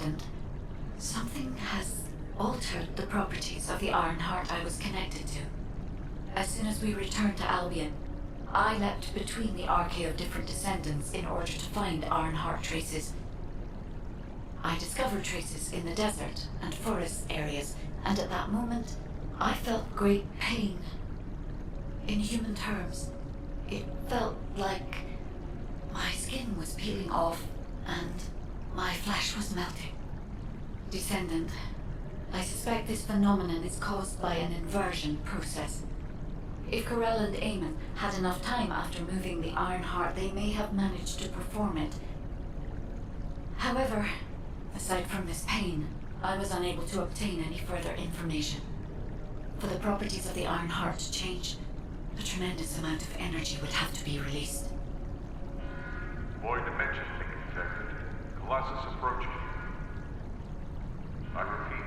Descendant, something has altered the properties of the iron heart I was connected to. As soon as we returned to Albion, I leapt between the archae of different descendants in order to find iron heart traces. I discovered traces in the desert and forest areas, and at that moment, I felt great pain. In human terms, it felt like my skin was peeling off and my flesh was melting. Descendant, I suspect this phenomenon is caused by an inversion process. If Corell and Eamon had enough time after moving the Iron Heart, they may have managed to perform it. However, aside from this pain, I was unable to obtain any further information. For the properties of the Iron Heart to change, a tremendous amount of energy would have to be released. Void dimension link detected. Colossus approaching. I repeat,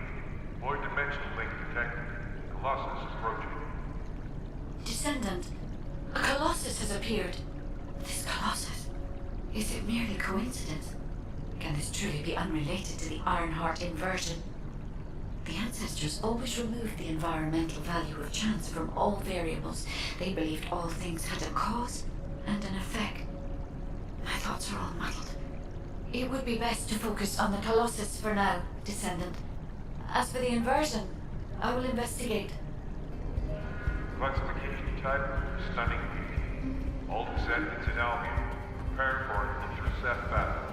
void dimension link detected. Colossus approaching. Descendant, a Colossus has appeared. This Colossus, is it merely coincidence? Can this truly be unrelated to the Iron Heart inversion? The ancestors always removed the environmental value of chance from all variables. They believed all things had a cause and an effect. My thoughts are all muddled. It would be best to focus on the Colossus for now, Descendant. As for the inversion, I will investigate. Classification type, stunning beauty. All descendants in Albion, prepare for an intercept battle.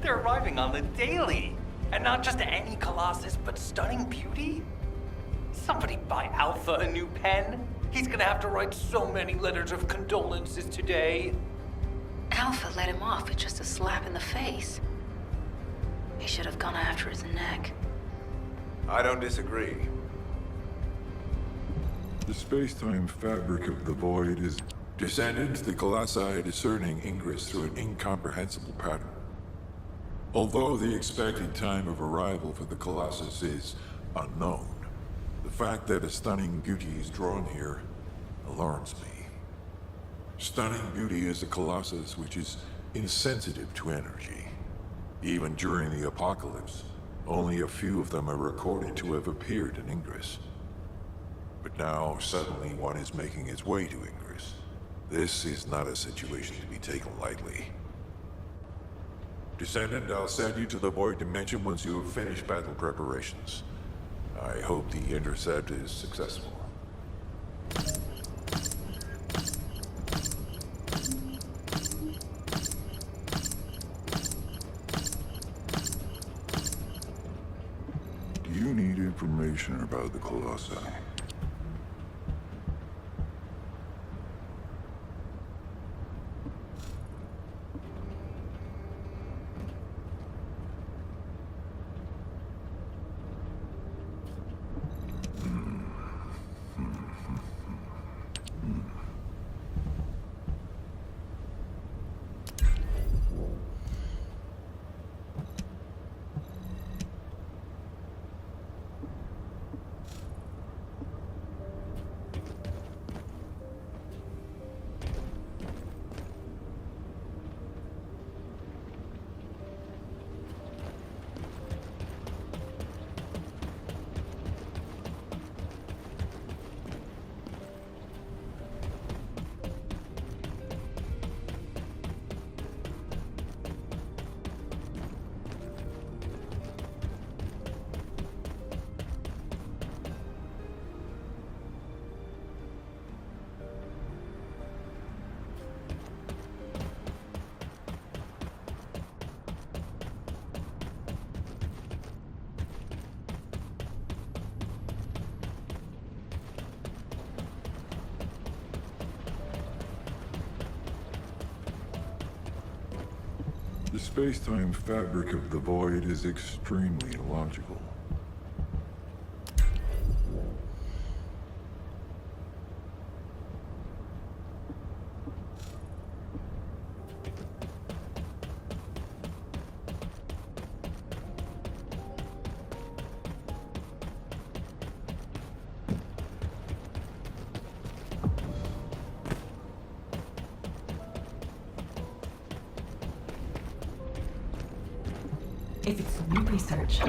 They're arriving on the daily. And not just any Colossus, but stunning beauty? Somebody buy Alpha a new pen. He's gonna have to write so many letters of condolences today. Alpha let him off with just a slap in the face. He should have gone after his neck. I don't disagree. The space-time fabric of the void is Descendant, the Colossi discerning ingress through an incomprehensible pattern. Although the expected time of arrival for the Colossus is unknown, the fact that a stunning beauty is drawn here alarms me. Stunning beauty is a Colossus which is insensitive to energy. Even during the apocalypse, only a few of them are recorded to have appeared in Ingress. But now, suddenly one is making its way to Ingress. This is not a situation to be taken lightly. Descendant, I'll send you to the Void Dimension once you have finished battle preparations. I hope the intercept is successful. Do you need information about the Colossi? The space-time fabric of the void is extremely illogical. if it's new research.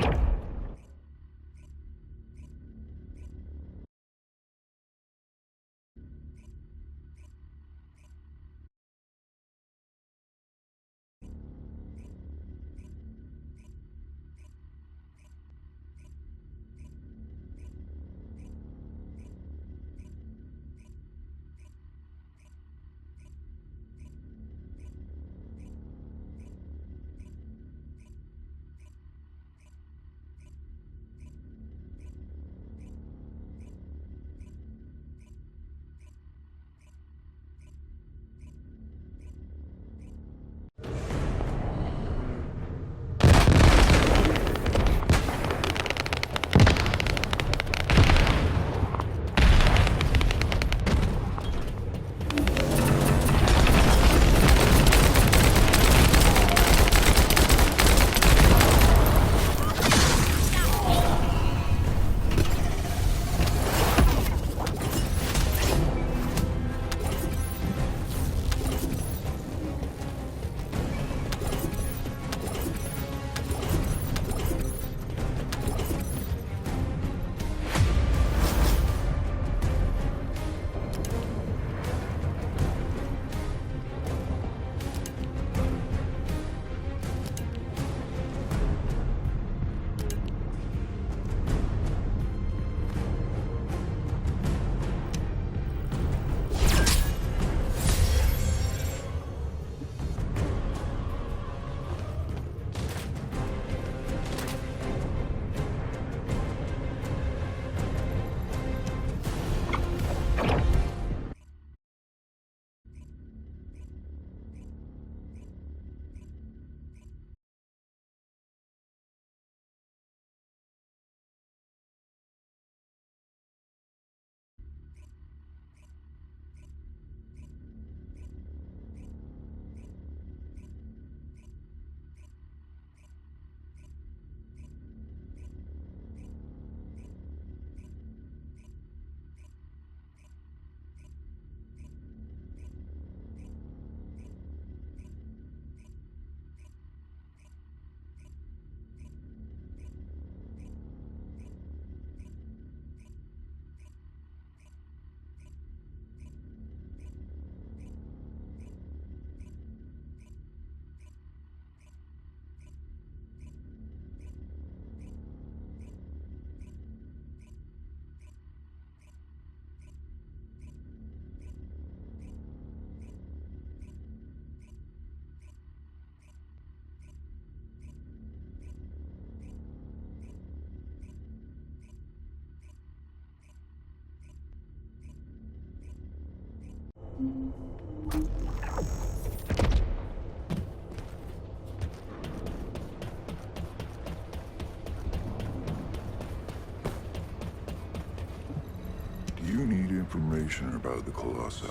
You need information about the Colossi.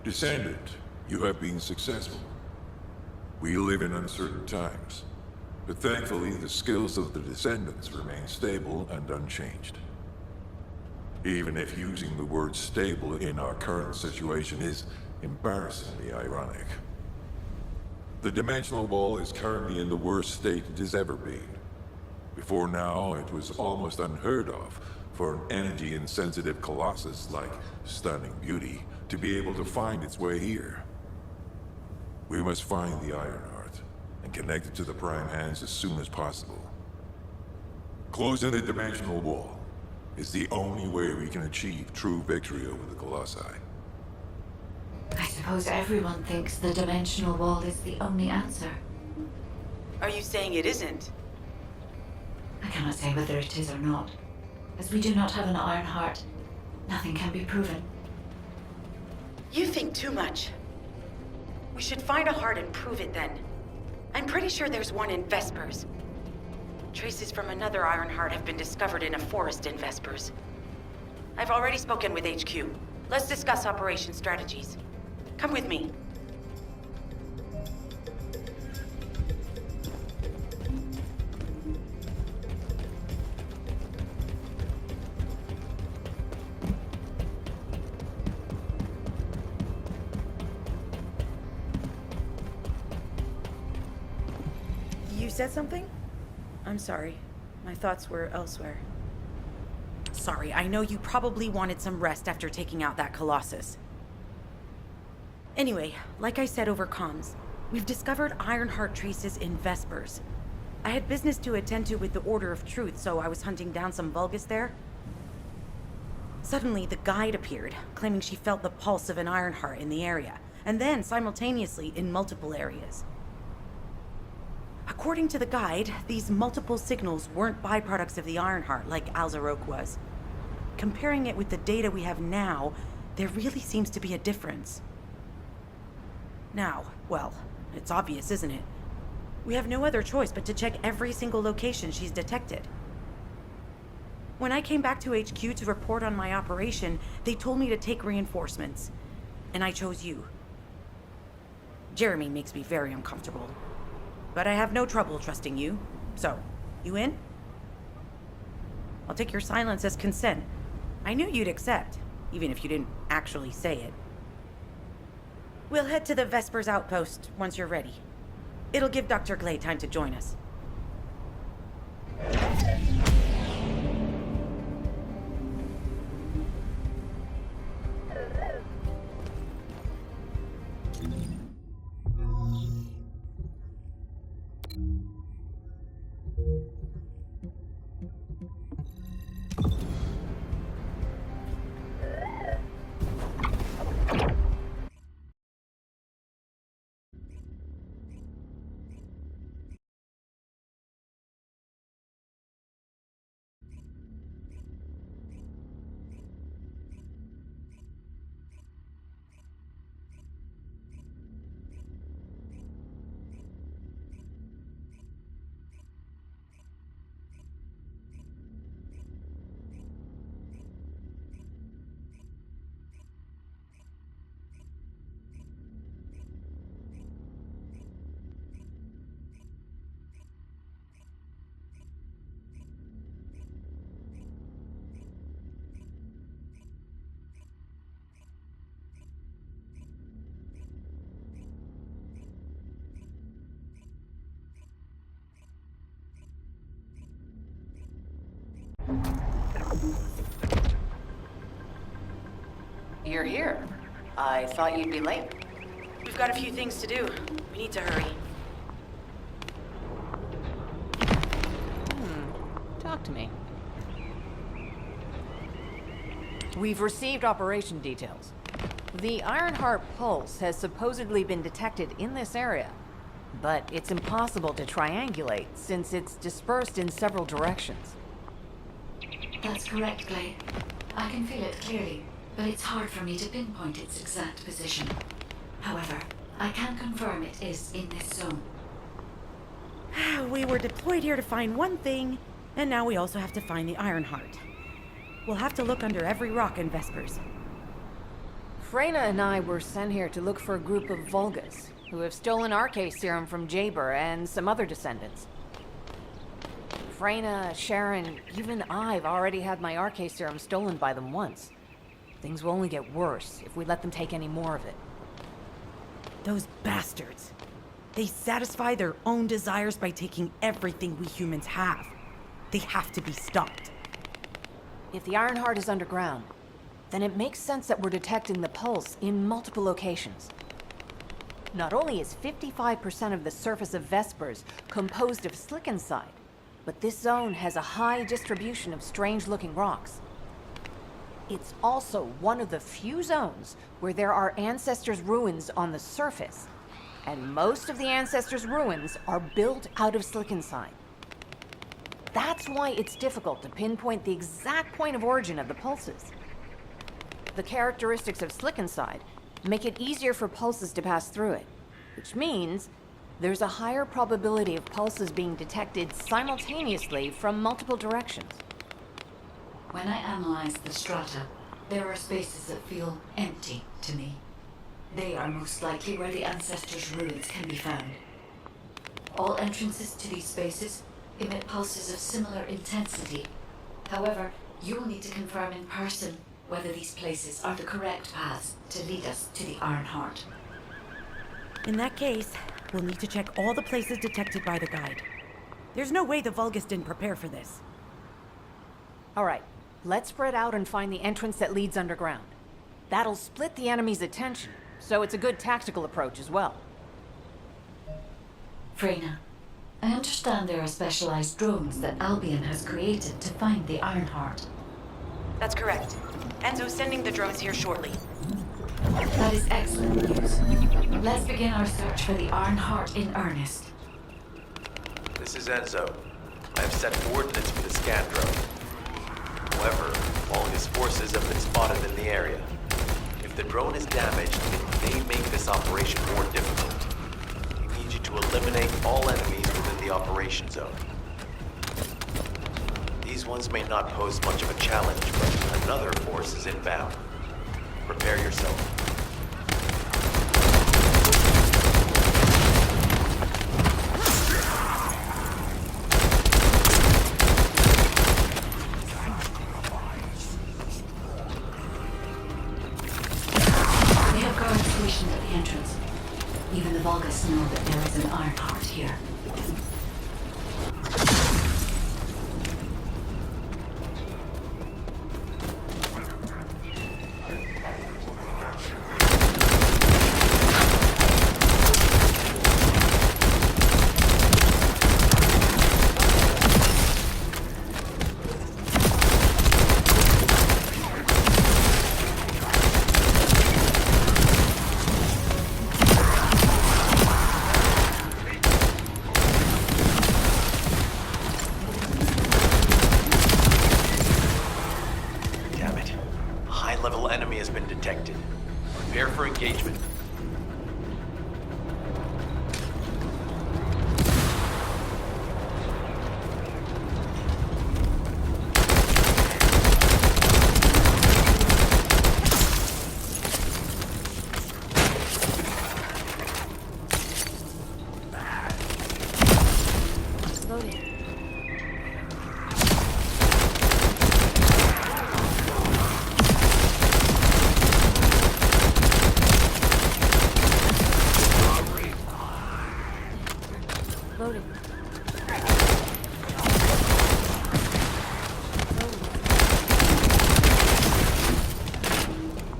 Descendant, you have been successful. We live in uncertain times, but thankfully the skills of the Descendants remain stable and unchanged. Even if using the word stable in our current situation is embarrassingly ironic. The dimensional wall is currently in the worst state it has ever been. Before now, it was almost unheard of for an energy-insensitive colossus like Stunning Beauty to be able to find its way here. We must find the Ironheart and connect it to the Prime Hands as soon as possible. Closing the dimensional wall is the only way we can achieve true victory over the Colossi. I suppose everyone thinks the dimensional wall is the only answer. Are you saying it isn't? I cannot say whether it is or not. As we do not have an Ironheart, nothing can be proven. You think too much. We should find a heart and prove it then. I'm pretty sure there's one in Vespers. Traces from another Ironheart have been discovered in a forest in Vespers. I've already spoken with HQ. Let's discuss operation strategies. Come with me. You said something? I'm sorry. My thoughts were elsewhere. Sorry, I know you probably wanted some rest after taking out that Colossus. Anyway, like I said over comms, we've discovered Ironheart traces in Vespers. I had business to attend to with the Order of Truth, so I was hunting down some Vulgus there. Suddenly, the guide appeared, claiming she felt the pulse of an Ironheart in the area, and then simultaneously in multiple areas. According to the guide, these multiple signals weren't byproducts of the Ironheart like Alzarok was. Comparing it with the data we have now, there really seems to be a difference. Now, well, it's obvious, isn't it? We have no other choice but to check every single location she's detected. When I came back to HQ to report on my operation, they told me to take reinforcements, and I chose you. Jeremy makes me very uncomfortable, but I have no trouble trusting you. So, you in? I'll take your silence as consent. I knew you'd accept, even if you didn't actually say it. We'll head to the Vespers outpost once you're ready. It'll give Dr. Clay time to join us. You're here. I thought you'd be late. We've got a few things to do. We need to hurry. Talk to me. We've received operation details. The Ironheart pulse has supposedly been detected in this area, but it's impossible to triangulate since it's dispersed in several directions. That's correct, Clay. I can feel it clearly, but it's hard for me to pinpoint its exact position. However, I can confirm it is in this zone. We were deployed here to find one thing, and now we also have to find the Ironheart. We'll have to look under every rock in Vespers. Freyna and I were sent here to look for a group of Vulgus, who have stolen RK serum from Jaber and some other descendants. Freyna, Sharon, even I've already had my RK serum stolen by them once. Things will only get worse if we let them take any more of it. Those bastards. They satisfy their own desires by taking everything we humans have. They have to be stopped. If the Ironheart is underground, then it makes sense that we're detecting the pulse in multiple locations. Not only is 55% of the surface of Vespers composed of slickenside, but this zone has a high distribution of strange-looking rocks. It's also one of the few zones where there are Ancestors' ruins on the surface, and most of the Ancestors' ruins are built out of slickenside. That's why it's difficult to pinpoint the exact point of origin of the pulses. The characteristics of slickenside make it easier for pulses to pass through it, which means there's a higher probability of pulses being detected simultaneously from multiple directions. When I analyze the strata, there are spaces that feel empty to me. They are most likely where the Ancestors' ruins can be found. All entrances to these spaces emit pulses of similar intensity. However, you will need to confirm in person whether these places are the correct paths to lead us to the Ironheart. In that case, we'll need to check all the places detected by the guide. There's no way the Vulgus didn't prepare for this. Alright, let's spread out and find the entrance that leads underground. That'll split the enemy's attention, so it's a good tactical approach as well. Freyna, I understand there are specialized drones that Albion has created to find the Ironheart. That's correct. Enzo's sending the drones here shortly. That is excellent news. Let's begin our search for the Ironheart in earnest. This is Enzo. I have set coordinates for the scan drone. However, Vulgus forces have been spotted in the area. If the drone is damaged, it may make this operation more difficult. We need you to eliminate all enemies within the operation zone. These ones may not pose much of a challenge, but another force is inbound. Prepare yourself. They have guards stationed at the entrance. Even the Vulgus know that there is an Ironheart here. Damn it. A high-level enemy has been detected. Prepare for engagement. Loading. Loading.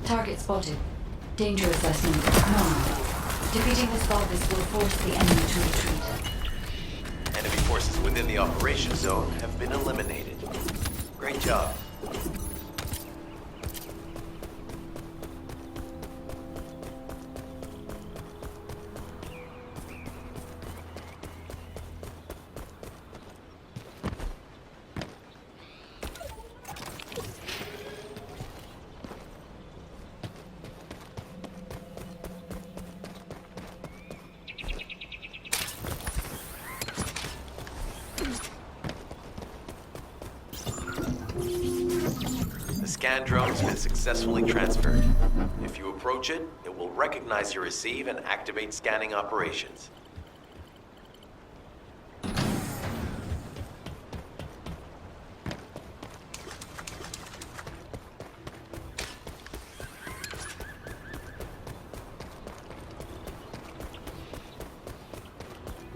Target spotted. Danger assessment normal. Defeating this Vulgus will force the enemy to retreat. Enemy forces within the operation zone have been eliminated. Great job. The scan drone has been successfully transferred. If you approach it, it will recognize your receive and activate scanning operations.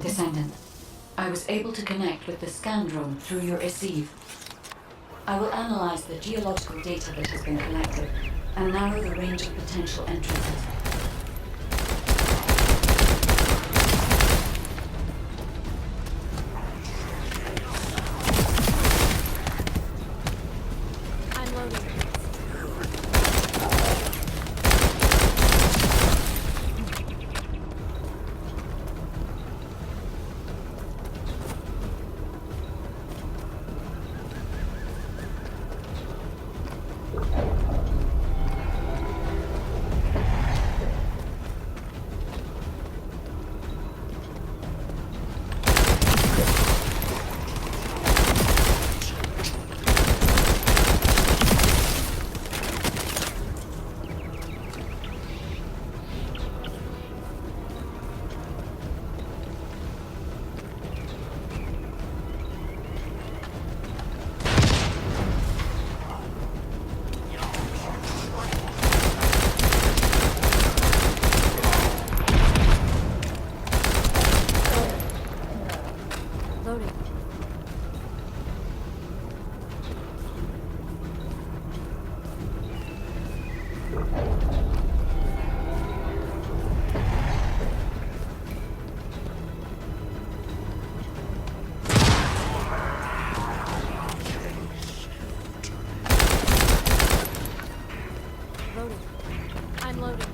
Descendant, I was able to connect with the scan drone through your receive. I will analyze the geological data that has been collected and narrow the range of potential entrances. I'm loading. loading.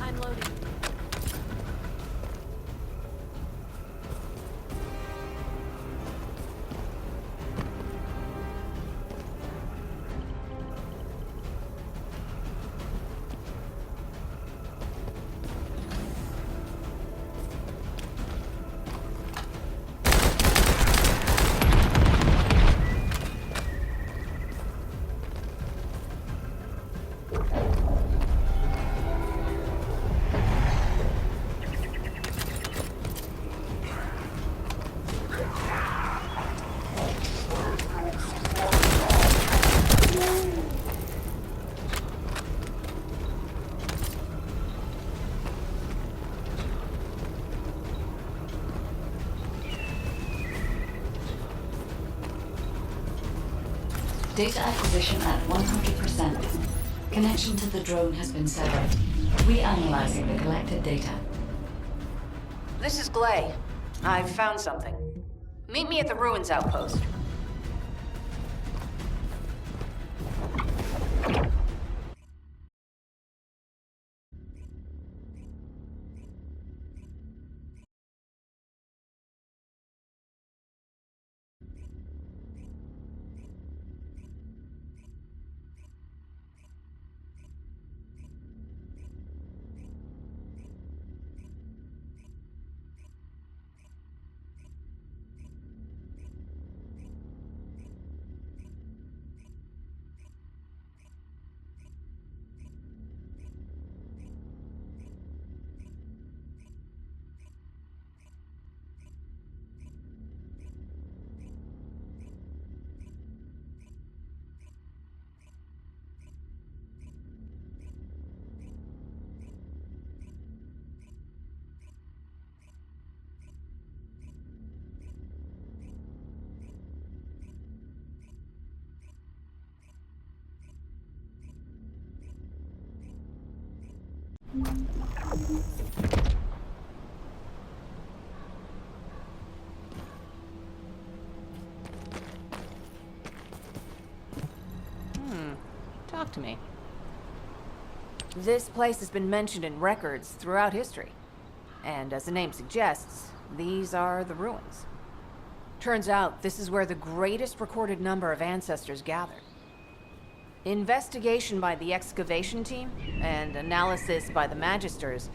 I'm loading. Data acquisition at 100%. Connection to the drone has been severed. Reanalyzing the collected data. This is Glay. I've found something. Meet me at the ruins outpost. Talk to me. This place has been mentioned in records throughout history. And as the name suggests, these are the ruins. Turns out, this is where the greatest recorded number of ancestors gathered. Investigation by the excavation team and analysis by the Magisters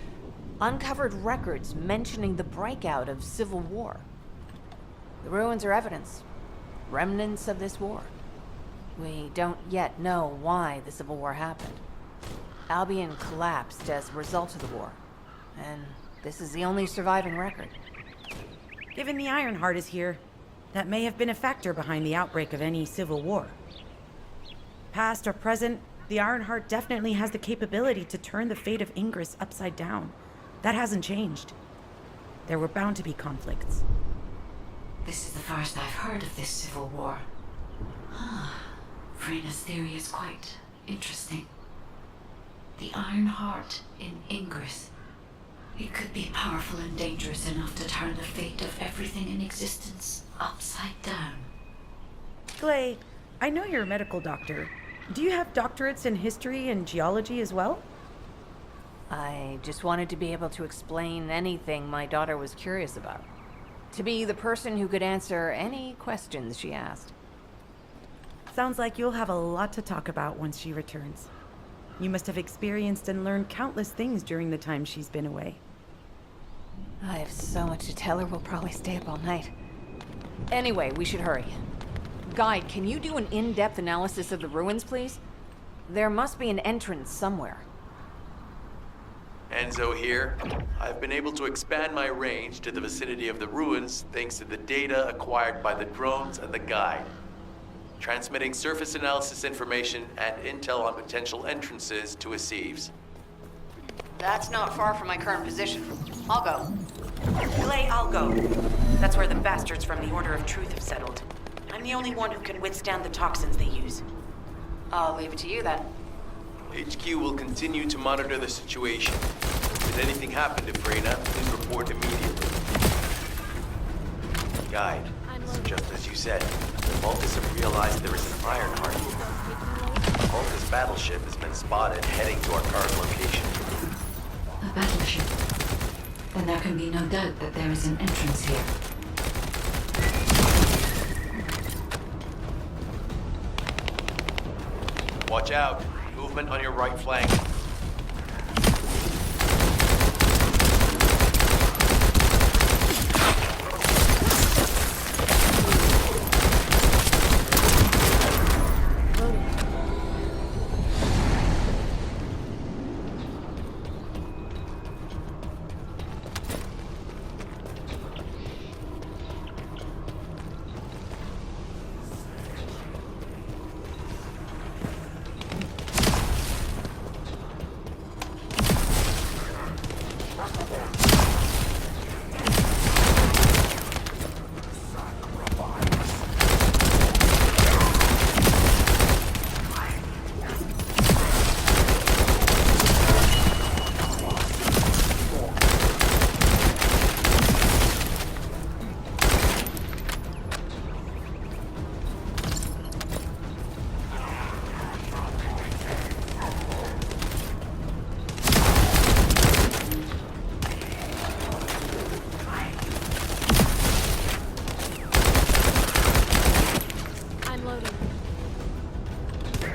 uncovered records mentioning the breakout of civil war. The ruins are evidence, remnants of this war. We don't yet know why the Civil War happened. Albion collapsed as a result of the war, and this is the only surviving record. Given the Ironheart is here, that may have been a factor behind the outbreak of any civil war. Past or present, the Ironheart definitely has the capability to turn the fate of Ingress upside down. That hasn't changed. There were bound to be conflicts. This is the first I've heard of this civil war. Frena's theory is quite interesting. The Iron Heart in Ingress. It could be powerful and dangerous enough to turn the fate of everything in existence upside down. Glay, I know you're a medical doctor. Do you have doctorates in history and geology as well? I just wanted to be able to explain anything my daughter was curious about. To be the person who could answer any questions she asked. Sounds like you'll have a lot to talk about once she returns. You must have experienced and learned countless things during the time she's been away. I have so much to tell her, we'll probably stay up all night. Anyway, we should hurry. Guide, can you do an in-depth analysis of the ruins, please? There must be an entrance somewhere. Enzo here. I've been able to expand my range to the vicinity of the ruins thanks to the data acquired by the drones and the guide. Transmitting surface analysis information and intel on potential entrances to Aceves. That's not far from my current position. I'll go. Glay, I'll go. That's where the bastards from the Order of Truth have settled. I'm the only one who can withstand the toxins they use. I'll leave it to you then. HQ will continue to monitor the situation. Should anything happen to Freyna, please report immediately. Guide, just as you said, the Vulgus have realized there is an Ironheart here. A Vulgus battleship has been spotted heading to our current location. A battleship. Then there can be no doubt that there is an entrance here. Watch out. Movement on your right flank.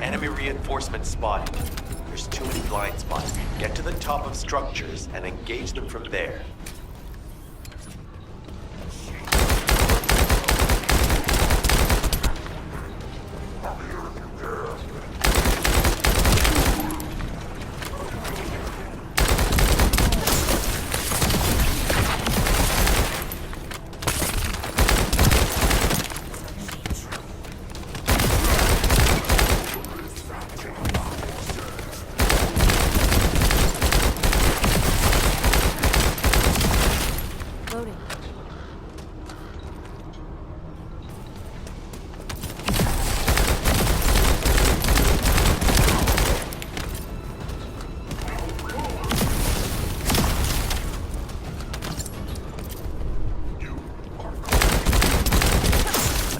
Enemy reinforcements spotted. There's too many blind spots. Get to the top of structures and engage them from there.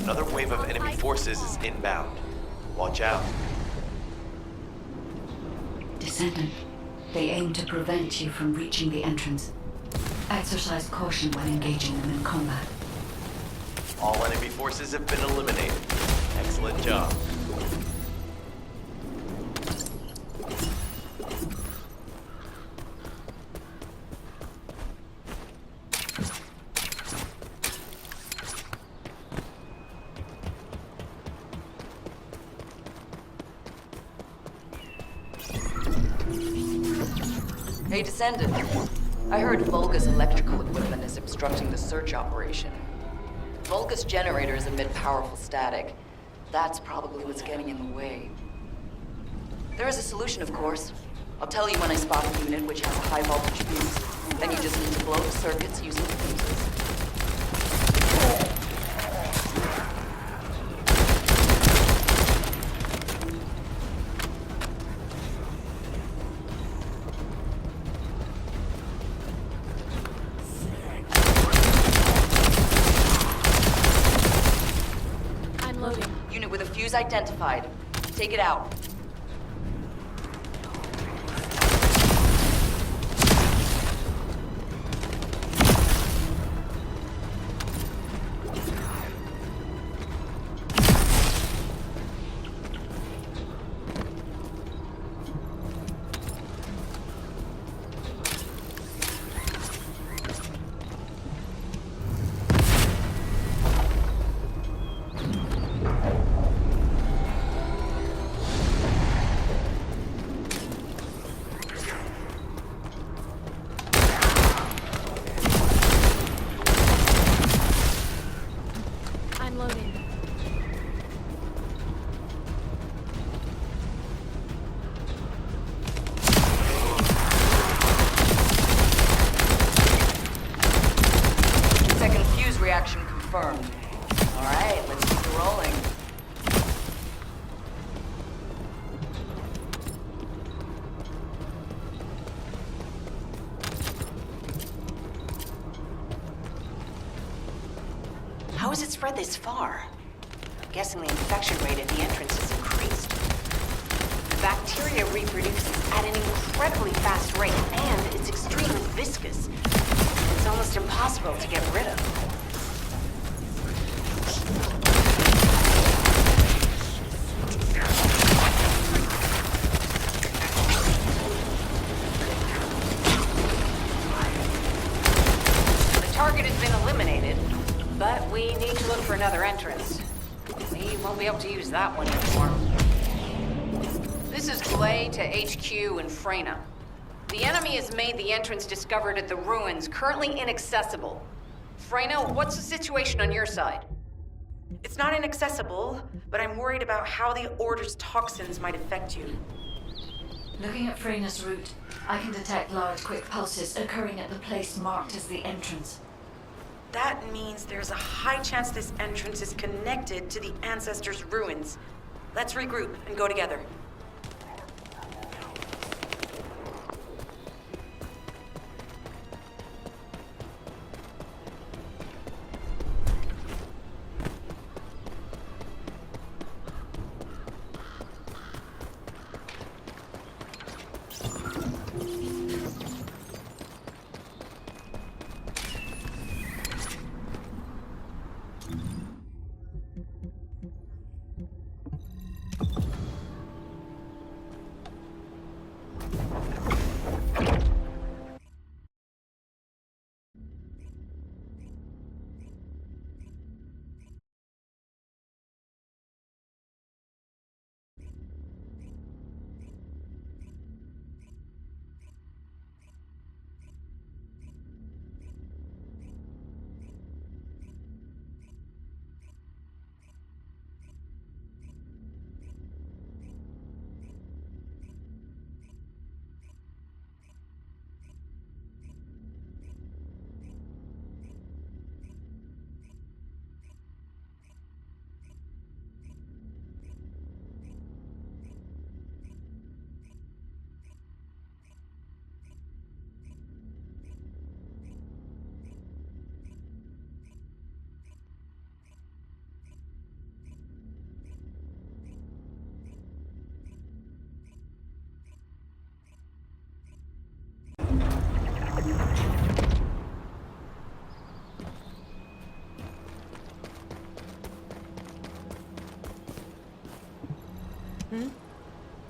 Another wave of enemy forces is inbound. Watch out. Descendant, they aim to prevent you from reaching the entrance. Exercise caution when engaging them in combat. All enemy forces have been eliminated. Excellent job. Hey, Descendant. I heard Vulgus electrical equipment is obstructing the search operation. Vulgus generators emit powerful static. That's probably what's getting in the way. There is a solution, of course. I'll tell you when I spot a unit which has a high voltage fuse. Then you just need to blow the circuits using the fuses. Unit with a fuse identified. Take it out. How has it spread this far? I'm guessing the infection rate at the entrance has increased. The bacteria reproduces at an incredibly fast rate, and it's extremely viscous. It's almost impossible to get rid of. Target has been eliminated, but we need to look for another entrance. We won't be able to use that one anymore. This is Glay to HQ in Freyna. The enemy has made the entrance discovered at the ruins currently inaccessible. Freyna, what's the situation on your side? It's not inaccessible, but I'm worried about how the Order's toxins might affect you. Looking at Freyna's route, I can detect large quick pulses occurring at the place marked as the entrance. That means there's a high chance this entrance is connected to the Ancestors' ruins. Let's regroup and go together.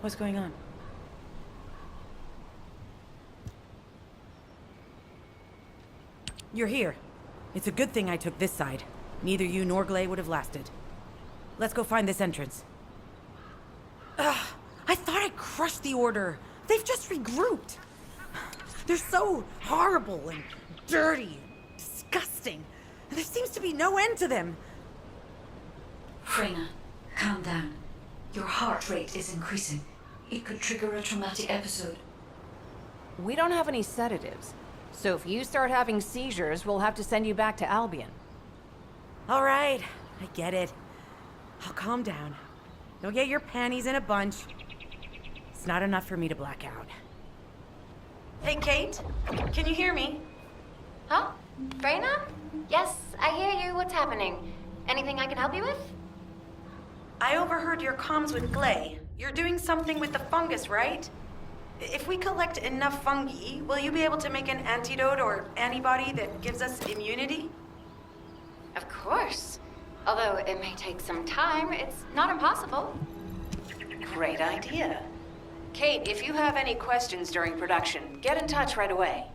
What's going on? You're here. It's a good thing I took this side. Neither you nor Glay would have lasted. Let's go find this entrance. Ugh, I thought I crushed the Order. They've just regrouped. They're so horrible and dirty and disgusting. There seems to be no end to them. Freyna, calm down. Your heart rate is increasing. It could trigger a traumatic episode. We don't have any sedatives, so if you start having seizures, we'll have to send you back to Albion. All right, I get it. I'll calm down. You'll get your panties in a bunch. It's not enough for me to black out. Hey, Kate? Can you hear me? Huh? Freyna? Yes, I hear you. What's happening? Anything I can help you with? I overheard your comms with Glay. You're doing something with the fungus, right? If we collect enough fungi, will you be able to make an antidote or antibody that gives us immunity? Of course. Although it may take some time, it's not impossible. Great idea. Kate, if you have any questions during production, get in touch right away.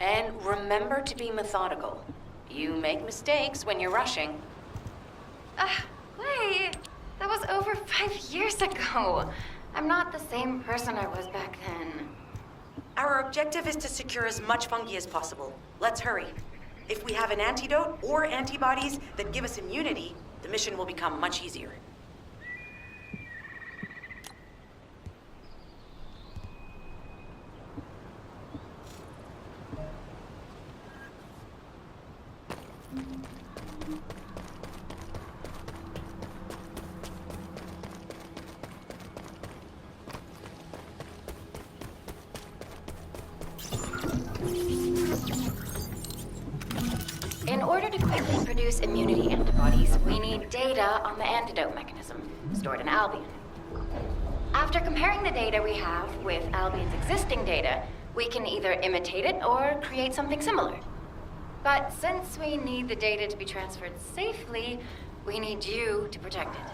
And remember to be methodical. You make mistakes when you're rushing. Wait. That was over 5 years ago. I'm not the same person I was back then. Our objective is to secure as much fungi as possible. Let's hurry. If we have an antidote or antibodies that give us immunity, the mission will become much easier. In order order to quickly produce immunity antibodies, we need data on the antidote mechanism, stored in Albion. After comparing the data we have with Albion's existing data, we can either imitate it or create something similar. But since we need the data to be transferred safely, we need you to protect it.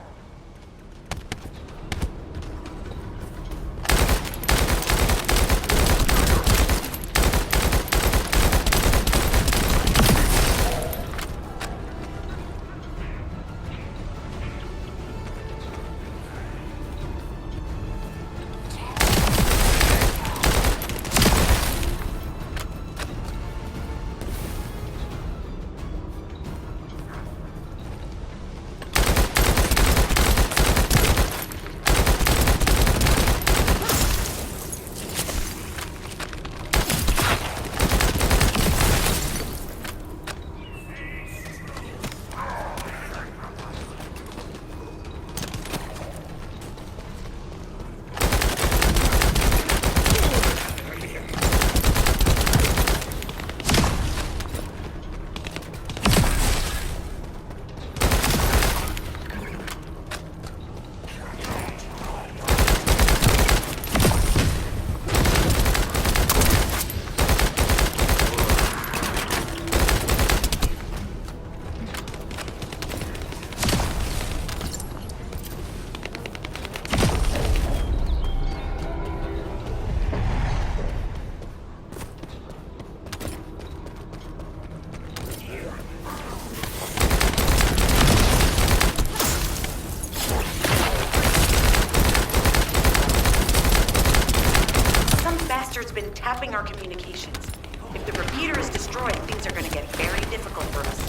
Been tapping our communications. If the repeater is destroyed, things are going to get very difficult for us.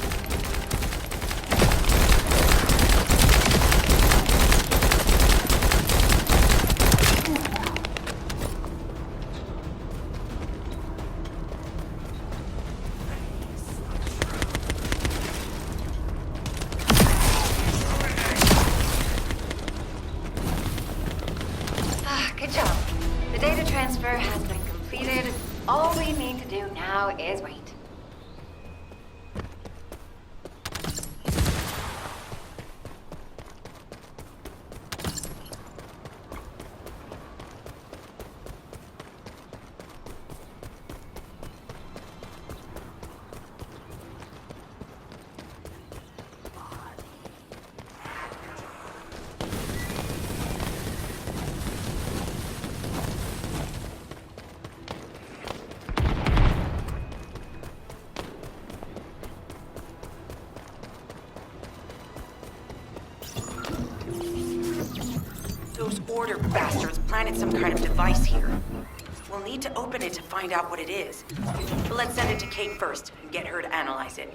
Good job. The data transfer has been completed. All we need to do now is wait. Those order bastards planted some kind of device here. We'll need to open it to find out what it is. But let's send it to Kate first and get her to analyze it.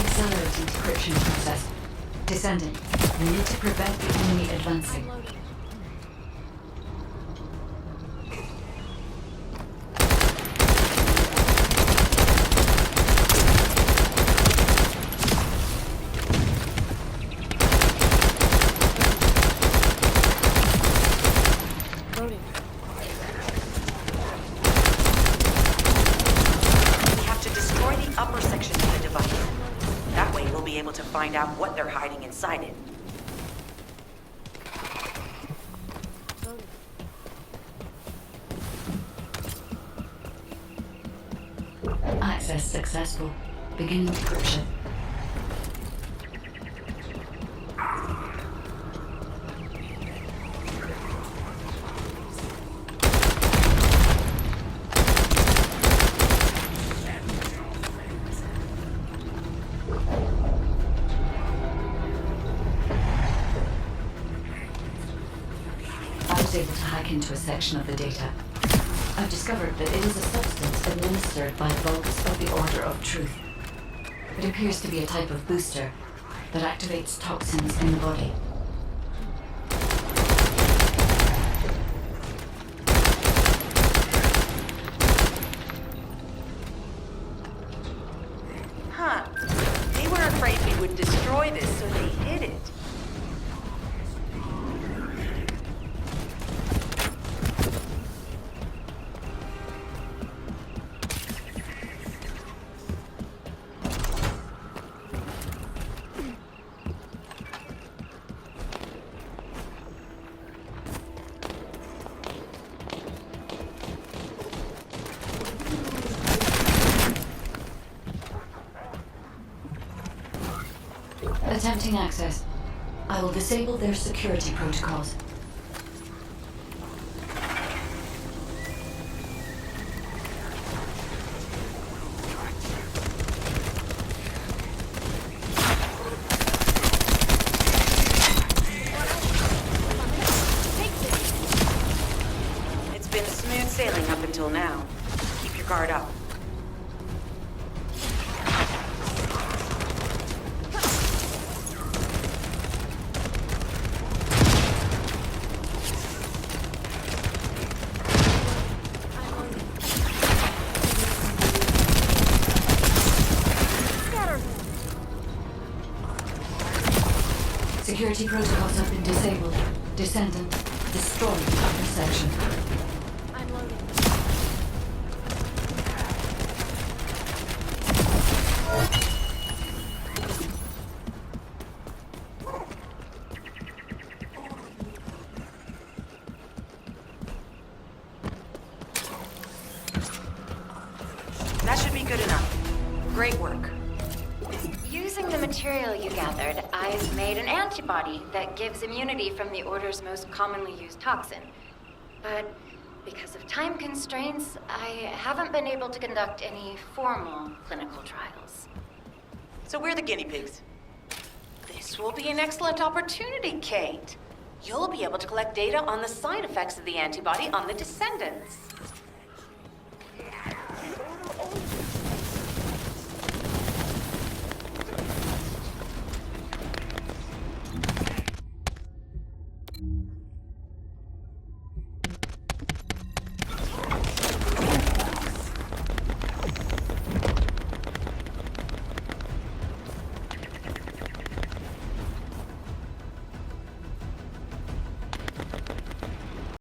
Accelerate decryption process. Descendant, we need to prevent the enemy advancing. We have to destroy the upper section of the device. That way we'll be able to find out what they're hiding inside it. Access successful. Beginning decryption. into a section of the data. I've discovered that it is a substance administered by Vulgus of the Order of Truth. It appears to be a type of booster that activates toxins in the body. Huh. They were afraid we would destroy this, so they hid it. Attempting access. I will disable their security protocols. It's been smooth sailing up until now. Keep your guard up. Security protocols have been disabled. Descendant, destroy the upper section. I'm loading. That should be good enough. Great work. Using the material you gathered, I've made an antibody that gives immunity from the Order's most commonly used toxin. But because of time constraints, I haven't been able to conduct any formal clinical trials. So we're the guinea pigs. This will be an excellent opportunity, Kate. You'll be able to collect data on the side effects of the antibody on the Descendants.